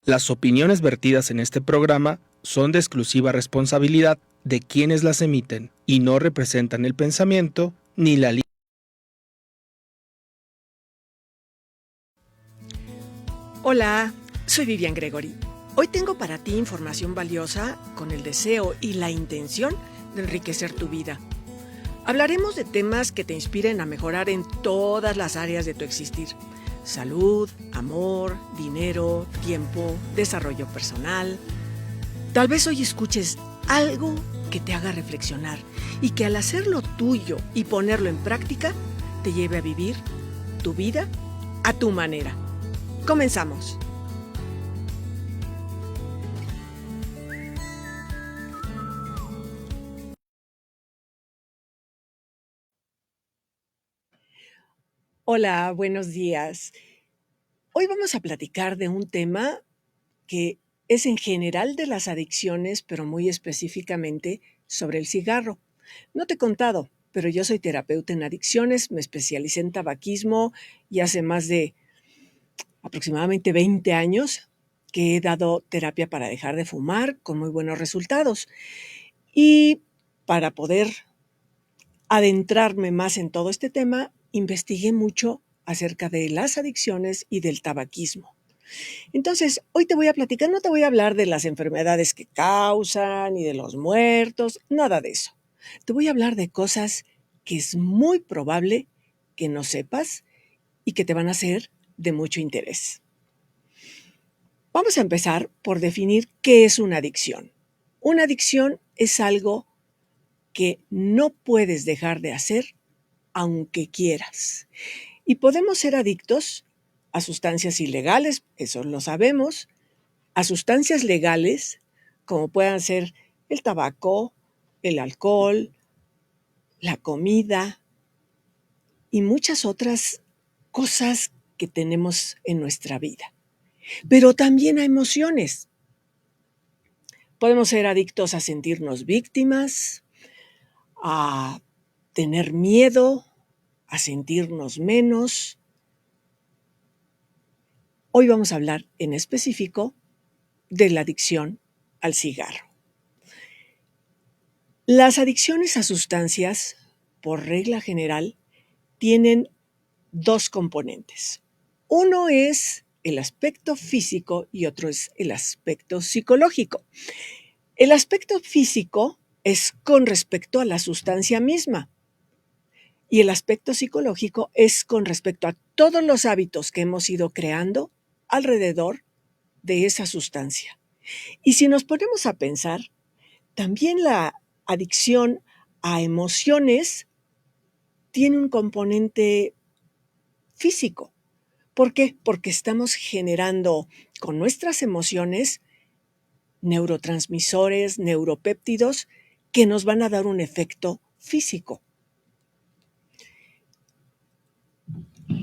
Las opiniones vertidas en este programa son de exclusiva responsabilidad de quienes las emiten y no representan el pensamiento ni la línea. Hola, soy Vivian Gregory. Hoy tengo para ti información valiosa con el deseo y la intención de enriquecer tu vida. Hablaremos de temas que te inspiren a mejorar en todas las áreas de tu existir. Salud, amor, dinero, tiempo, desarrollo personal. Tal vez hoy escuches algo que te haga reflexionar y que al hacerlo tuyo y ponerlo en práctica, te lleve a vivir tu vida a tu manera. Comenzamos. Hola, buenos días. Hoy vamos a platicar de un tema que es en general de las adicciones, pero muy específicamente sobre el cigarro. No te he contado, pero yo soy terapeuta en adicciones, me especialicé en tabaquismo y hace más de aproximadamente 20 años que he dado terapia para dejar de fumar con muy buenos resultados. Y para poder adentrarme más en todo este tema, investigué mucho acerca de las adicciones y del tabaquismo. Entonces, hoy te voy a platicar, no te voy a hablar de las enfermedades que causan y de los muertos, nada de eso. Te voy a hablar de cosas que es muy probable que no sepas y que te van a ser de mucho interés. Vamos a empezar por definir qué es una adicción. Una adicción es algo que no puedes dejar de hacer aunque quieras. Y podemos ser adictos a sustancias ilegales, eso lo sabemos, a sustancias legales, como puedan ser el tabaco, el alcohol, la comida y muchas otras cosas que tenemos en nuestra vida. Pero también a emociones. Podemos ser adictos a sentirnos víctimas, a tener miedo, a sentirnos menos. Hoy vamos a hablar en específico de la adicción al cigarro. Las adicciones a sustancias, por regla general, tienen dos componentes. Uno es el aspecto físico y otro es el aspecto psicológico. El aspecto físico es con respecto a la sustancia misma y el aspecto psicológico es con respecto a todos los hábitos que hemos ido creando alrededor de esa sustancia. Y si nos ponemos a pensar, también la adicción a emociones tiene un componente físico. ¿Por qué? Porque estamos generando con nuestras emociones neurotransmisores, neuropéptidos que nos van a dar un efecto físico.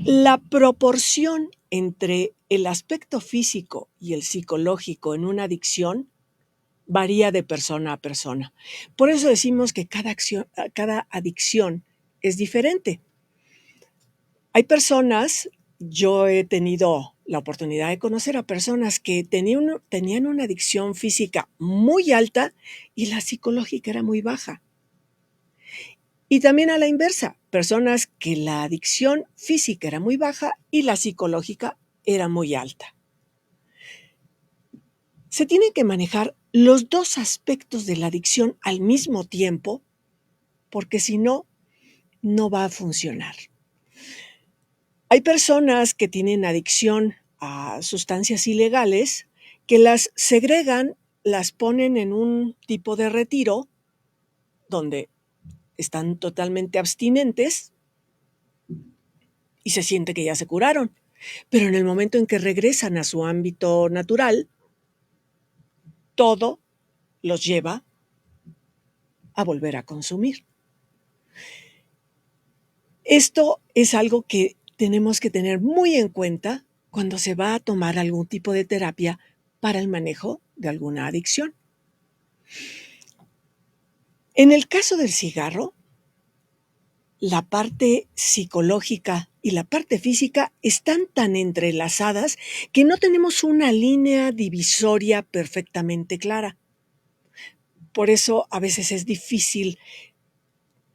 La proporción entre el aspecto físico y el psicológico en una adicción varía de persona a persona. Por eso decimos que cada adicción es diferente. Hay personas, yo he tenido la oportunidad de conocer a personas que tenían una adicción física muy alta y la psicológica era muy baja. Y también a la inversa, personas que la adicción física era muy baja y la psicológica era muy alta. Se tienen que manejar los dos aspectos de la adicción al mismo tiempo, porque si no, no va a funcionar. Hay personas que tienen adicción a sustancias ilegales que las segregan, las ponen en un tipo de retiro donde están totalmente abstinentes y se siente que ya se curaron. Pero en el momento en que regresan a su ámbito natural, todo los lleva a volver a consumir. Esto es algo que tenemos que tener muy en cuenta cuando se va a tomar algún tipo de terapia para el manejo de alguna adicción. En el caso del cigarro, la parte psicológica y la parte física están tan entrelazadas que no tenemos una línea divisoria perfectamente clara. Por eso a veces es difícil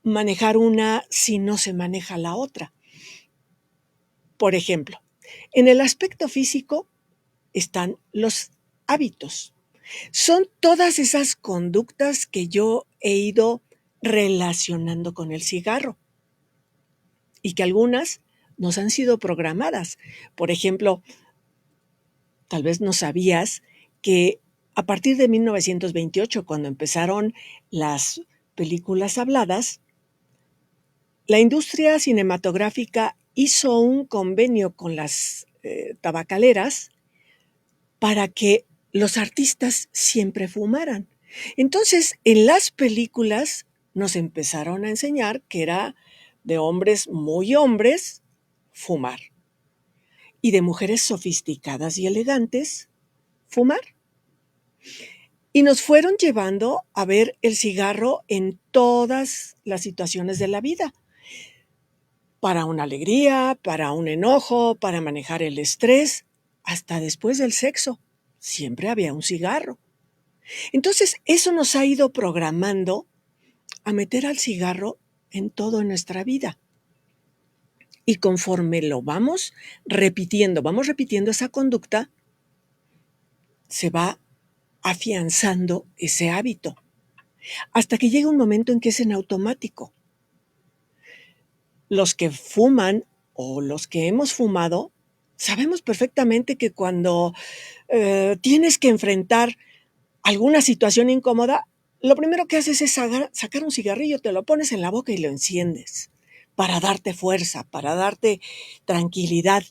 manejar una si no se maneja la otra. Por ejemplo, en el aspecto físico están los hábitos. Son todas esas conductas que yo he ido relacionando con el cigarro y que algunas nos han sido programadas. Por ejemplo, tal vez no sabías que a partir de 1928, cuando empezaron las películas habladas, la industria cinematográfica hizo un convenio con las tabacaleras para que los artistas siempre fumaran. Entonces, en las películas nos empezaron a enseñar que era de hombres muy hombres fumar y de mujeres sofisticadas y elegantes fumar. Y nos fueron llevando a ver el cigarro en todas las situaciones de la vida. Para una alegría, para un enojo, para manejar el estrés, hasta después del sexo. Siempre había un cigarro. Entonces, eso nos ha ido programando a meter al cigarro en todo en nuestra vida. Y conforme lo vamos repitiendo esa conducta, se va afianzando ese hábito, hasta que llega un momento en que es en automático. Los que fuman o los que hemos fumado, sabemos perfectamente que cuando tienes que enfrentar alguna situación incómoda, lo primero que haces es sacar un cigarrillo, te lo pones en la boca y lo enciendes para darte fuerza, para darte tranquilidad,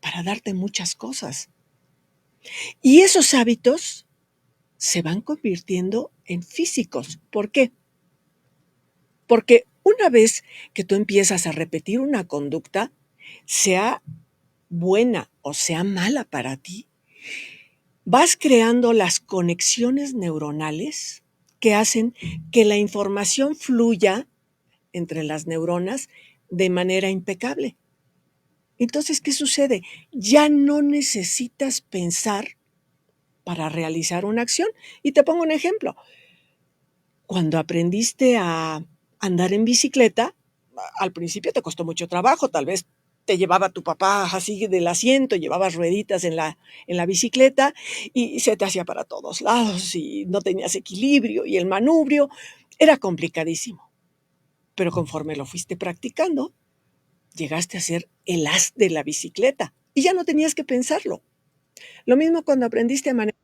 para darte muchas cosas. Y esos hábitos se van convirtiendo en físicos. ¿Por qué? Porque una vez que tú empiezas a repetir una conducta, sea buena o sea mala para ti, vas creando las conexiones neuronales que hacen que la información fluya entre las neuronas de manera impecable. Entonces, ¿qué sucede? Ya no necesitas pensar para realizar una acción. Y te pongo un ejemplo. Cuando aprendiste a andar en bicicleta, al principio te costó mucho trabajo, tal vez te llevaba tu papá así del asiento, llevabas rueditas en la bicicleta y se te hacía para todos lados y no tenías equilibrio y el manubrio era complicadísimo. Pero conforme lo fuiste practicando, llegaste a ser el as de la bicicleta y ya no tenías que pensarlo. Lo mismo cuando aprendiste a manejar.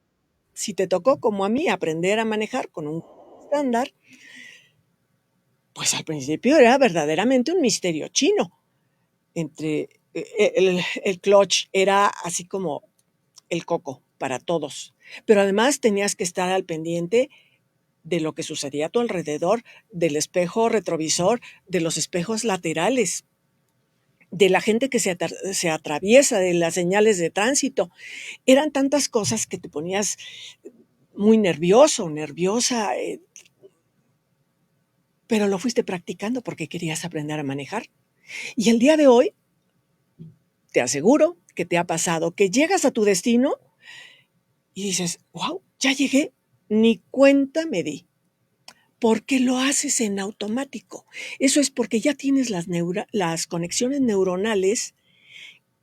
Si te tocó, como a mí, aprender a manejar con un estándar, pues al principio era verdaderamente un misterio chino. El clutch era así como el coco para todos, pero además tenías que estar al pendiente de lo que sucedía a tu alrededor, del espejo retrovisor, de los espejos laterales, de la gente que se atraviesa, de las señales de tránsito. Eran tantas cosas que te ponías muy nervioso, nerviosa, pero lo fuiste practicando porque querías aprender a manejar. Y el día de hoy, te aseguro que te ha pasado que llegas a tu destino y dices, wow, ya llegué, ni cuenta me di. Porque lo haces en automático. Eso es porque ya tienes las conexiones neuronales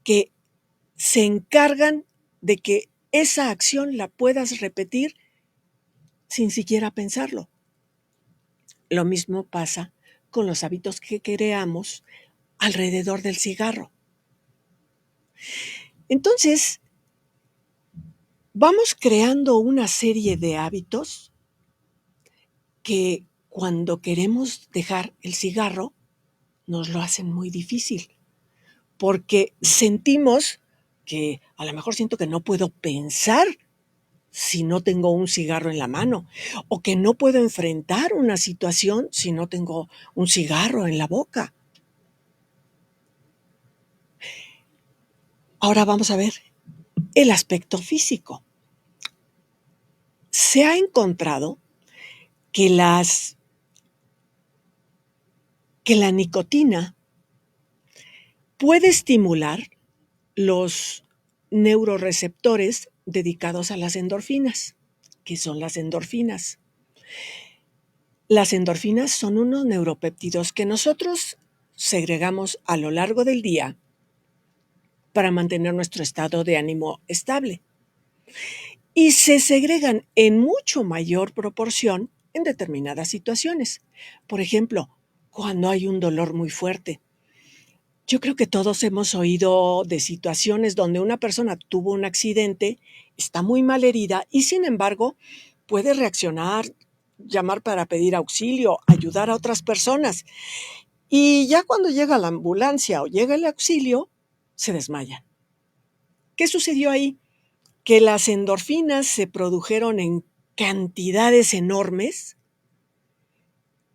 que se encargan de que esa acción la puedas repetir sin siquiera pensarlo. Lo mismo pasa con los hábitos que creamos alrededor del cigarro. Entonces, vamos creando una serie de hábitos que cuando queremos dejar el cigarro nos lo hacen muy difícil, porque sentimos que a lo mejor siento que no puedo pensar si no tengo un cigarro en la mano, o que no puedo enfrentar una situación si no tengo un cigarro en la boca. Ahora vamos a ver el aspecto físico. Se ha encontrado que la nicotina puede estimular los neuroreceptores dedicados a las endorfinas. ¿Qué son las endorfinas? Las endorfinas son unos neuropéptidos que nosotros segregamos a lo largo del día para mantener nuestro estado de ánimo estable. Y se segregan en mucho mayor proporción en determinadas situaciones. Por ejemplo, cuando hay un dolor muy fuerte. Yo creo que todos hemos oído de situaciones donde una persona tuvo un accidente, está muy mal herida y sin embargo puede reaccionar, llamar para pedir auxilio, ayudar a otras personas. Y ya cuando llega la ambulancia o llega el auxilio, se desmayan. ¿Qué sucedió ahí? Que las endorfinas se produjeron en cantidades enormes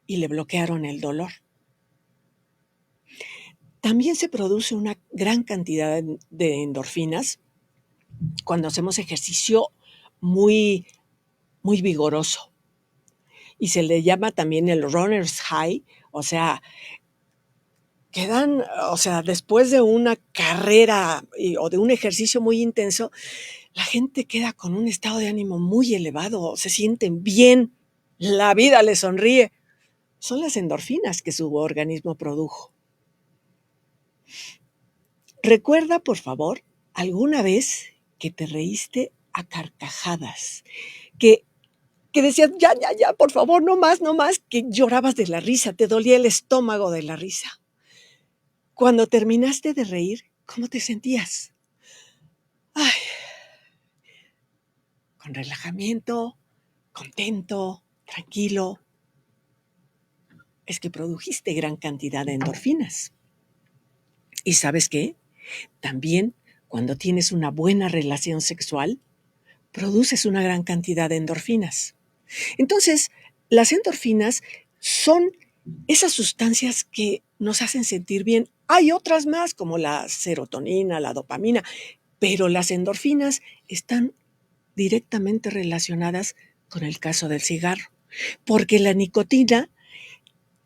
y le bloquearon el dolor. También se produce una gran cantidad de endorfinas cuando hacemos ejercicio muy, muy vigoroso. Y se le llama también el runner's high, o sea, después de una carrera o de un ejercicio muy intenso, la gente queda con un estado de ánimo muy elevado, se sienten bien, la vida les sonríe. Son las endorfinas que su organismo produjo. Recuerda, por favor, alguna vez que te reíste a carcajadas, que decías, ya, por favor, no más, que llorabas de la risa, te dolía el estómago de la risa. Cuando terminaste de reír, ¿cómo te sentías? Ay, con relajamiento, contento, tranquilo. Es que produjiste gran cantidad de endorfinas. ¿Y sabes qué? También cuando tienes una buena relación sexual, produces una gran cantidad de endorfinas. Entonces, las endorfinas son esas sustancias que nos hacen sentir bien. Hay otras más, como la serotonina, la dopamina, pero las endorfinas están directamente relacionadas con el caso del cigarro, porque la nicotina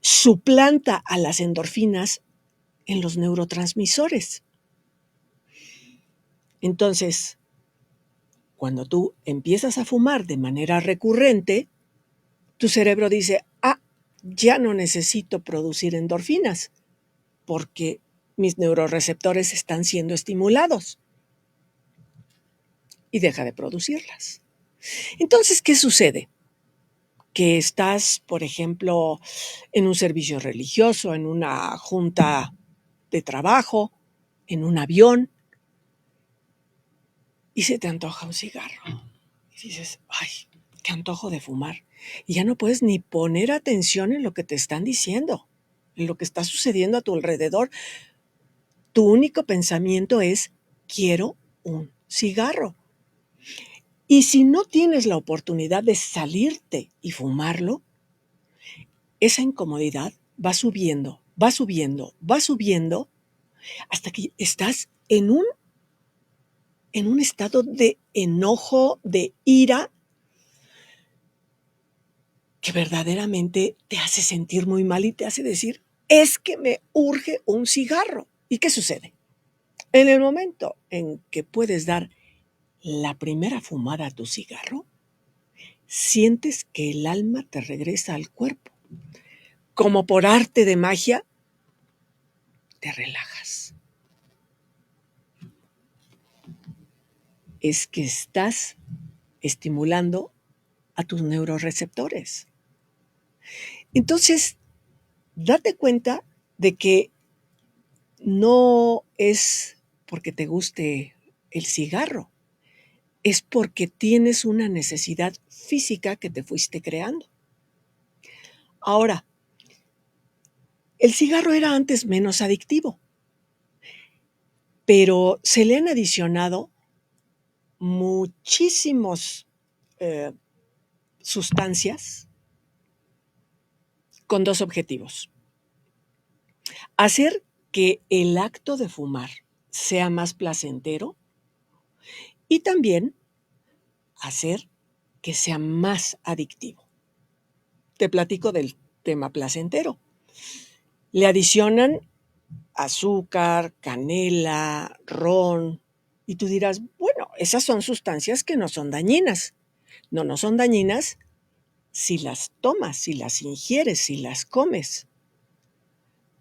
suplanta a las endorfinas en los neurotransmisores. Entonces, cuando tú empiezas a fumar de manera recurrente, tu cerebro dice, ya no necesito producir endorfinas porque mis neuroreceptores están siendo estimulados y deja de producirlas. Entonces, ¿qué sucede? Que estás, por ejemplo, en un servicio religioso, en una junta de trabajo, en un avión, y se te antoja un cigarro. Y dices, ay, qué antojo de fumar. Y ya no puedes ni poner atención en lo que te están diciendo, en lo que está sucediendo a tu alrededor. Tu único pensamiento es, quiero un cigarro. Y si no tienes la oportunidad de salirte y fumarlo, esa incomodidad va subiendo, va subiendo, va subiendo, hasta que estás en un estado de enojo, de ira, que verdaderamente te hace sentir muy mal y te hace decir, es que me urge un cigarro. ¿Y qué sucede? En el momento en que puedes dar la primera fumada a tu cigarro, sientes que el alma te regresa al cuerpo. Como por arte de magia, te relajas. Es que estás estimulando a tus neuroreceptores. Entonces, date cuenta de que no es porque te guste el cigarro, es porque tienes una necesidad física que te fuiste creando. Ahora, el cigarro era antes menos adictivo, pero se le han adicionado muchísimos sustancias con dos objetivos. Hacer que el acto de fumar sea más placentero y también hacer que sea más adictivo. Te platico del tema placentero. Le adicionan azúcar, canela, ron. Y tú dirás, bueno, esas son sustancias que no son dañinas. No, no son dañinas si las tomas, si las ingieres, si las comes.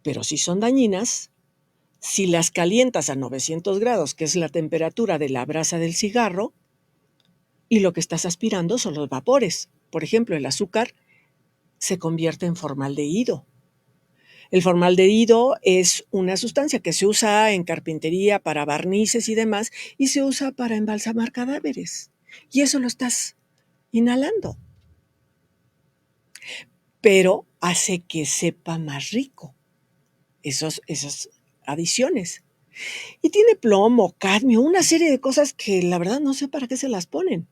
Pero sí son dañinas si las calientas a 900 grados, que es la temperatura de la brasa del cigarro, y lo que estás aspirando son los vapores. Por ejemplo, el azúcar se convierte en formaldehído. El formaldehído es una sustancia que se usa en carpintería para barnices y demás, y se usa para embalsamar cadáveres. Y eso lo estás inhalando. Pero hace que sepa más rico esas adiciones. Y tiene plomo, cadmio, una serie de cosas que la verdad no sé para qué se las ponen.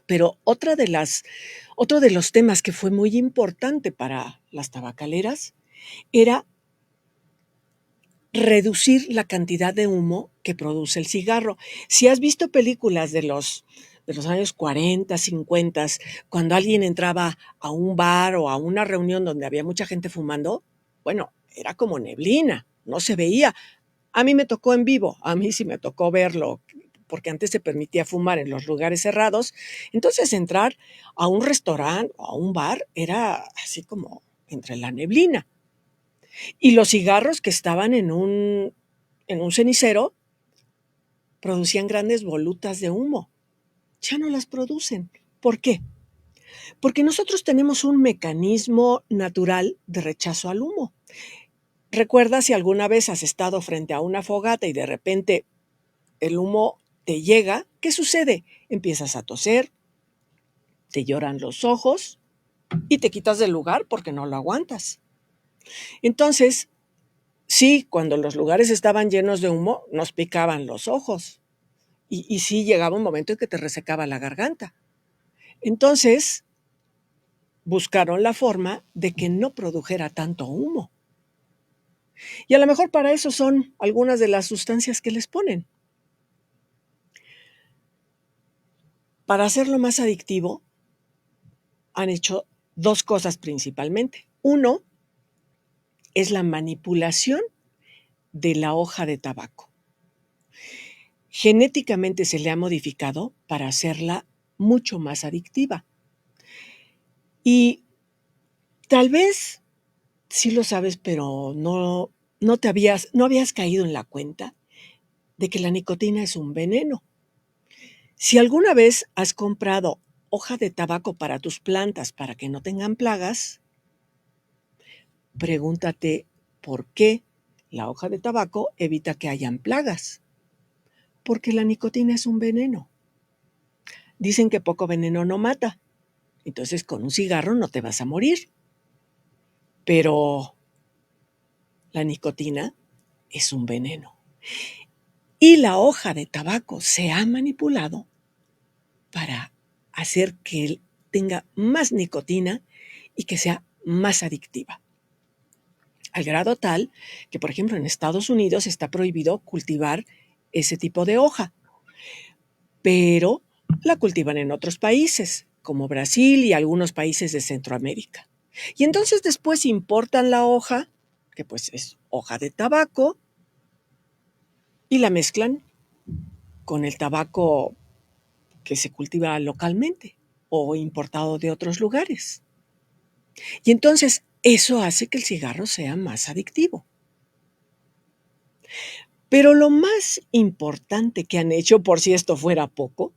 Pero otro de los temas que fue muy importante para las tabacaleras era reducir la cantidad de humo que produce el cigarro. Si has visto películas de los años 40, 50, cuando alguien entraba a un bar o a una reunión donde había mucha gente fumando, bueno, era como neblina, no se veía. A mí me tocó en vivo, a mí sí me tocó verlo, porque antes se permitía fumar en los lugares cerrados. Entonces entrar a un restaurante o a un bar era así como entre la neblina. Y los cigarros que estaban en un cenicero producían grandes volutas de humo. Ya no las producen. ¿Por qué? Porque nosotros tenemos un mecanismo natural de rechazo al humo. Recuerda si alguna vez has estado frente a una fogata y de repente el humo te llega, ¿qué sucede? Empiezas a toser, te lloran los ojos y te quitas del lugar porque no lo aguantas. Entonces, sí, cuando los lugares estaban llenos de humo, nos picaban los ojos. Y sí llegaba un momento en que te resecaba la garganta. Entonces, buscaron la forma de que no produjera tanto humo. Y a lo mejor para eso son algunas de las sustancias que les ponen. Para hacerlo más adictivo, han hecho dos cosas principalmente. Uno es la manipulación de la hoja de tabaco. Genéticamente se le ha modificado para hacerla mucho más adictiva. Y tal vez sí lo sabes, pero no habías caído en la cuenta de que la nicotina es un veneno. Si alguna vez has comprado hoja de tabaco para tus plantas para que no tengan plagas, pregúntate por qué la hoja de tabaco evita que hayan plagas. Porque la nicotina es un veneno. Dicen que poco veneno no mata. Entonces con un cigarro no te vas a morir. Pero la nicotina es un veneno. Y la hoja de tabaco se ha manipulado para hacer que tenga más nicotina y que sea más adictiva. Al grado tal que, por ejemplo, en Estados Unidos está prohibido cultivar ese tipo de hoja, pero la cultivan en otros países, como Brasil y algunos países de Centroamérica. Y entonces después importan la hoja, que pues es hoja de tabaco, y la mezclan con el tabaco que se cultiva localmente o importado de otros lugares. Y entonces eso hace que el cigarro sea más adictivo. Pero lo más importante que han hecho, por si esto fuera poco,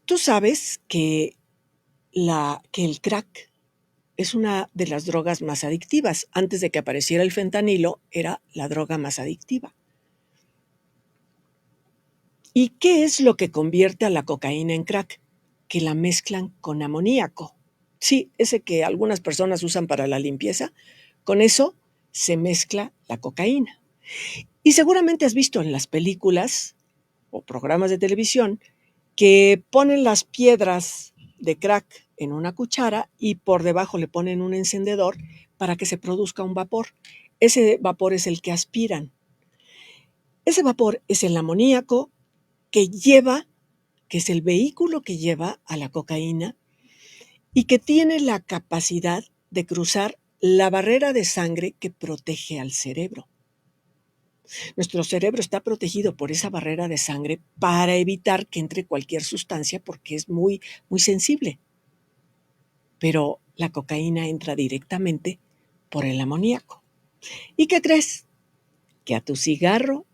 tú sabes que el crack es una de las drogas más adictivas. Antes de que apareciera el fentanilo, era la droga más adictiva. ¿Y qué es lo que convierte a la cocaína en crack? Que la mezclan con amoníaco. Sí, ese que algunas personas usan para la limpieza. Con eso se mezcla la cocaína. Y seguramente has visto en las películas o programas de televisión que ponen las piedras de crack en una cuchara y por debajo le ponen un encendedor para que se produzca un vapor. Ese vapor es el que aspiran. Ese vapor es el amoníaco que es el vehículo que lleva a la cocaína y que tiene la capacidad de cruzar la barrera de sangre que protege al cerebro. Nuestro cerebro está protegido por esa barrera de sangre para evitar que entre cualquier sustancia porque es muy, muy sensible. Pero la cocaína entra directamente por el amoníaco. ¿Y qué crees? Que a tu cigarro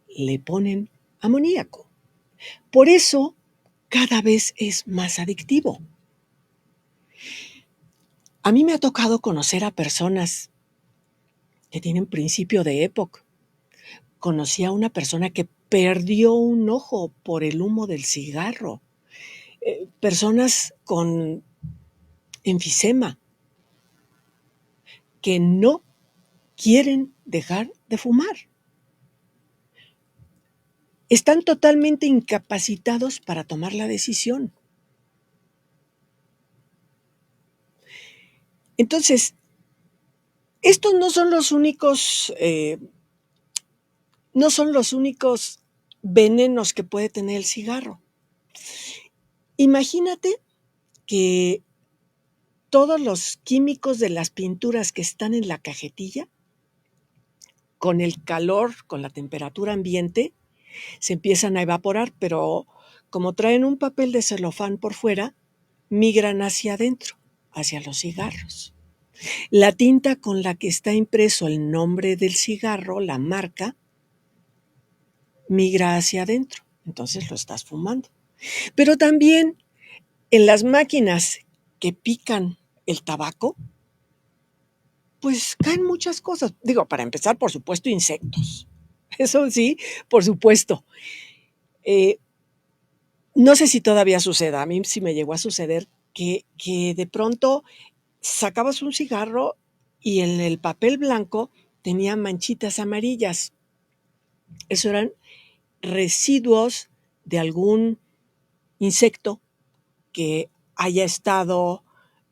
le ponen amoníaco. Por eso cada vez es más adictivo. A mí me ha tocado conocer a personas que tienen principio de EPOC. Conocí a una persona que perdió un ojo por el humo del cigarro. Personas con enfisema que no quieren dejar de fumar. Están totalmente incapacitados para tomar la decisión. Entonces, estos no son los únicos venenos que puede tener el cigarro. Imagínate que todos los químicos de las pinturas que están en la cajetilla, con el calor, con la temperatura ambiente, se empiezan a evaporar, pero como traen un papel de celofán por fuera, migran hacia adentro, hacia los cigarros. La tinta con la que está impreso el nombre del cigarro, la marca, migra hacia adentro. Entonces lo estás fumando. Pero también en las máquinas que pican el tabaco, pues caen muchas cosas. Digo, para empezar, por supuesto, insectos. Eso sí, por supuesto. No sé si todavía suceda. A mí sí me llegó a suceder que de pronto sacabas un cigarro y en el papel blanco tenía manchitas amarillas. Eso eran residuos de algún insecto que haya estado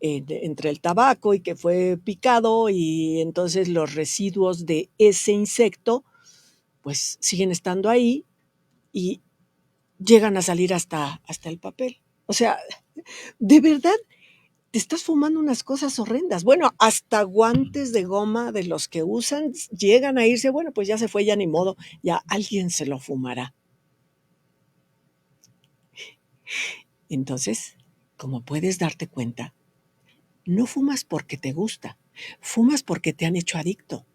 entre el tabaco y que fue picado, y entonces los residuos de ese insecto pues siguen estando ahí y llegan a salir hasta el papel. O sea, de verdad te estás fumando unas cosas horrendas. Bueno, hasta guantes de goma de los que usan llegan a irse. Bueno, pues ya se fue, ya ni modo, ya alguien se lo fumará. Entonces, como puedes darte cuenta, no fumas porque te gusta, fumas porque te han hecho adicto.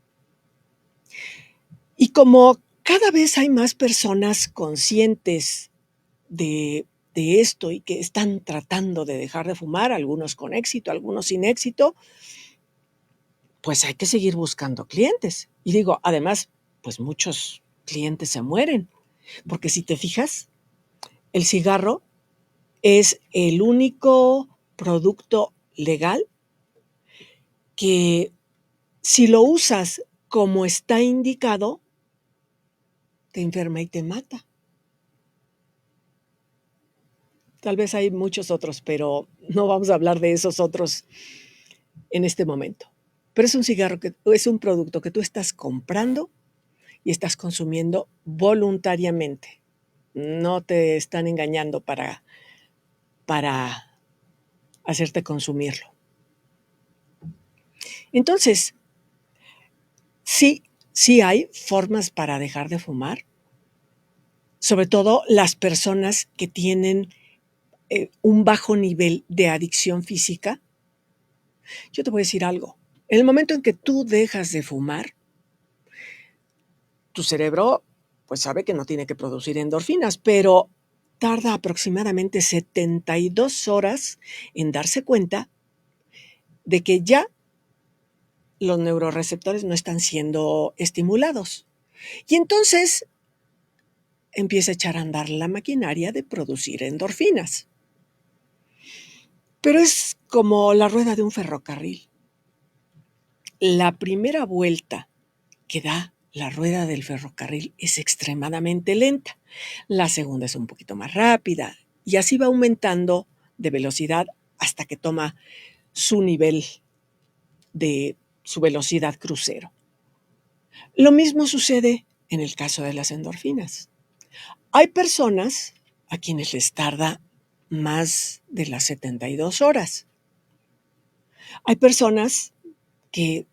Y como cada vez hay más personas conscientes de esto y que están tratando de dejar de fumar, algunos con éxito, algunos sin éxito, pues hay que seguir buscando clientes. Y digo, además, pues muchos clientes se mueren, porque si te fijas, el cigarro es el único producto legal que si lo usas como está indicado, te enferma y te mata. Tal vez hay muchos otros, pero no vamos a hablar de esos otros en este momento. Pero es un cigarro es un producto que tú estás comprando y estás consumiendo voluntariamente. No te están engañando para hacerte consumirlo. Entonces, sí hay formas para dejar de fumar, sobre todo las personas que tienen un bajo nivel de adicción física. Yo te voy a decir algo. En el momento en que tú dejas de fumar, tu cerebro pues sabe que no tiene que producir endorfinas, pero tarda aproximadamente 72 horas en darse cuenta de que ya los neuroreceptores no están siendo estimulados. Y entonces empieza a echar a andar la maquinaria de producir endorfinas. Pero es como la rueda de un ferrocarril. La primera vuelta que da la rueda del ferrocarril es extremadamente lenta. La segunda es un poquito más rápida y así va aumentando de velocidad hasta que toma su nivel de su velocidad crucero. Lo mismo sucede en el caso de las endorfinas. Hay personas a quienes les tarda más de las 72 horas. Hay personas que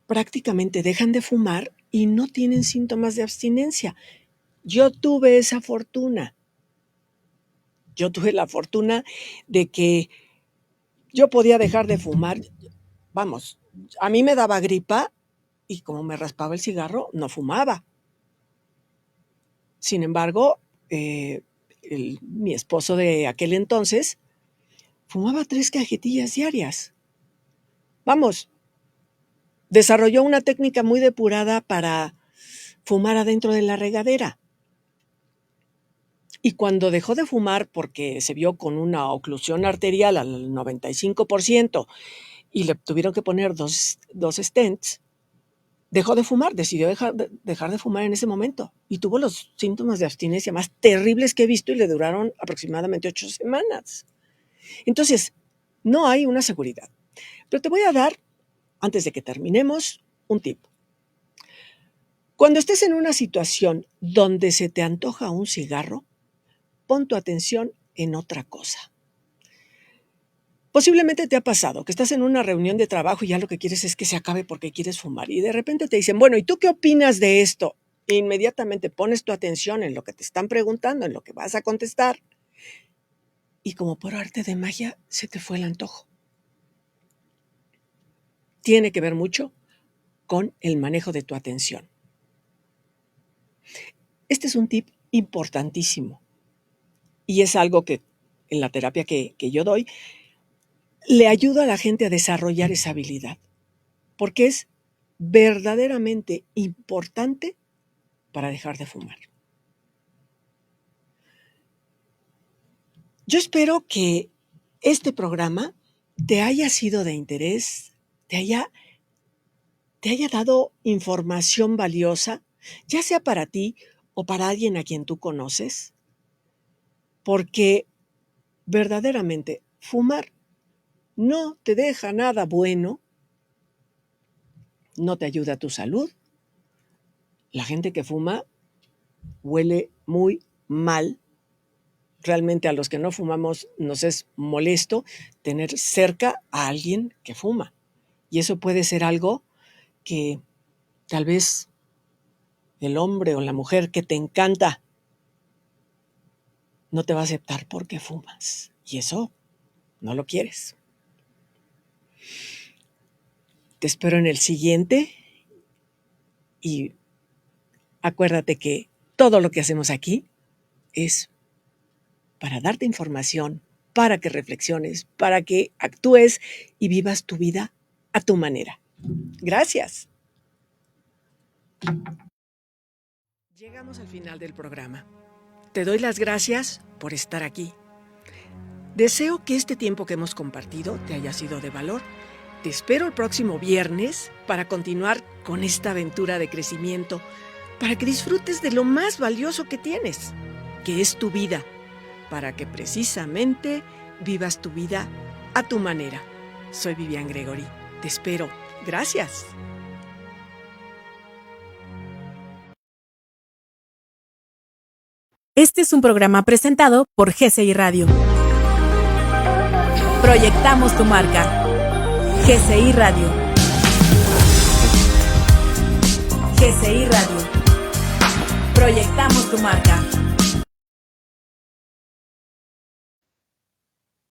prácticamente dejan de fumar y no tienen síntomas de abstinencia. Yo tuve esa fortuna. Yo tuve la fortuna de que yo podía dejar de fumar. Vamos, a mí me daba gripa y como me raspaba el cigarro, no fumaba. Sin embargo, mi esposo de aquel entonces fumaba 3 cajetillas diarias. Vamos, desarrolló una técnica muy depurada para fumar adentro de la regadera. Y cuando dejó de fumar porque se vio con una oclusión arterial al 95% y le tuvieron que poner dos stents, dejó de fumar, decidió dejar de fumar en ese momento y tuvo los síntomas de abstinencia más terribles que he visto y le duraron aproximadamente 8 semanas. Entonces, no hay una seguridad. Pero te voy a dar, antes de que terminemos, un tip. Cuando estés en una situación donde se te antoja un cigarro, pon tu atención en otra cosa. Posiblemente te ha pasado que estás en una reunión de trabajo y ya lo que quieres es que se acabe porque quieres fumar. Y de repente te dicen, bueno, ¿y tú qué opinas de esto? E inmediatamente pones tu atención en lo que te están preguntando, en lo que vas a contestar. Y como por arte de magia, se te fue el antojo. Tiene que ver mucho con el manejo de tu atención. Este es un tip importantísimo. Y es algo que en la terapia que yo doy, le ayuda a la gente a desarrollar esa habilidad, porque es verdaderamente importante para dejar de fumar. Yo espero que este programa te haya sido de interés, te haya dado información valiosa, ya sea para ti o para alguien a quien tú conoces, porque verdaderamente fumar no te deja nada bueno, no te ayuda a tu salud. La gente que fuma huele muy mal. Realmente a los que no fumamos nos es molesto tener cerca a alguien que fuma. Y eso puede ser algo que tal vez el hombre o la mujer que te encanta no te va a aceptar porque fumas. Y eso no lo quieres. Te espero en el siguiente y acuérdate que todo lo que hacemos aquí es para darte información, para que reflexiones, para que actúes y vivas tu vida a tu manera. Gracias. Llegamos al final del programa. Te doy las gracias por estar aquí. Deseo que este tiempo que hemos compartido te haya sido de valor. Te espero el próximo viernes para continuar con esta aventura de crecimiento, para que disfrutes de lo más valioso que tienes, que es tu vida, para que precisamente vivas tu vida a tu manera. Soy Vivian Gregory. Te espero. Gracias. Este es un programa presentado por GCI Radio. Proyectamos tu marca. GCI Radio. GCI Radio. Proyectamos tu marca.